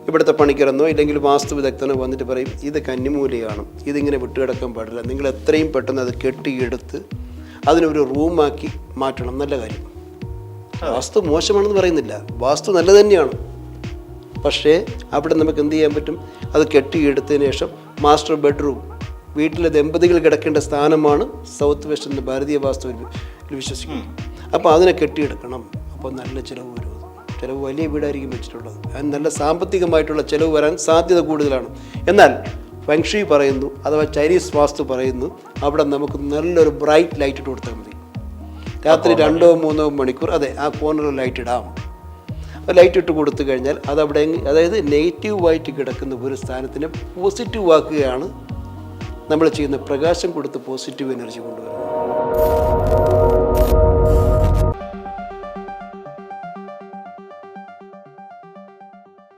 ഇവിടുത്തെ പണിക്കരെന്നോ ഇല്ലെങ്കിൽ വാസ്തു വിദഗ്ധനോ വന്നിട്ട് പറയും ഇത് കന്നിമൂലയാണ്, ഇതിങ്ങനെ വിട്ടുകിടക്കാൻ പാടില്ല, നിങ്ങൾ എത്രയും പെട്ടെന്ന് അത് കെട്ടിയെടുത്ത് അതിനൊരു റൂമാക്കി മാറ്റണം. നല്ല കാര്യം. വാസ്തു മോശമാണെന്ന് പറയുന്നില്ല, വാസ്തു നല്ല തന്നെയാണ്. പക്ഷേ അവിടെ നമുക്ക് എന്ത് ചെയ്യാൻ പറ്റും? അത് കെട്ടിയെടുത്തതിന് ശേഷം മാസ്റ്റർ ബെഡ്റൂം, വീട്ടിലെ ദമ്പതികൾ കിടക്കേണ്ട സ്ഥാനമാണ് സൗത്ത് വെസ്റ്റ് എന്ന ഭാരതീയ വാസ്തുവിൽ വിശ്വസിക്കുന്നു. അപ്പോൾ അതിനെ കെട്ടിയെടുക്കണം. അപ്പോൾ നല്ല ചിലവ് വരും. ചിലവ് വലിയ വീടായിരിക്കും വെച്ചിട്ടുള്ളത്. അതിന് നല്ല സാമ്പത്തികമായിട്ടുള്ള ചിലവ് വരാൻ സാധ്യത കൂടുതലാണ്. എന്നാൽ ഫെങ്ഷി പറയുന്നു, അഥവാ ചൈനീസ് വാസ്തു പറയുന്നു, അവിടെ നമുക്ക് നല്ലൊരു ബ്രൈറ്റ് ലൈറ്റ് ഇട്ട് കൊടുത്താൽ മതി. രാത്രി 2-3 മണിക്കൂർ ആ കോർണറിൽ ലൈറ്റ് ഇടാം. ലൈറ്റ് ഇട്ട് കൊടുത്തു കഴിഞ്ഞാൽ അതവിടെ, അതായത് നെഗറ്റീവായിട്ട് കിടക്കുന്ന ഒരു സ്ഥാനത്തിനെ പോസിറ്റീവ് ആക്കുകയാണ് നമ്മൾ ചെയ്യുന്ന. പ്രകാശം കൊടുത്ത് പോസിറ്റീവ് എനർജി കൊണ്ടുവരുന്നത്.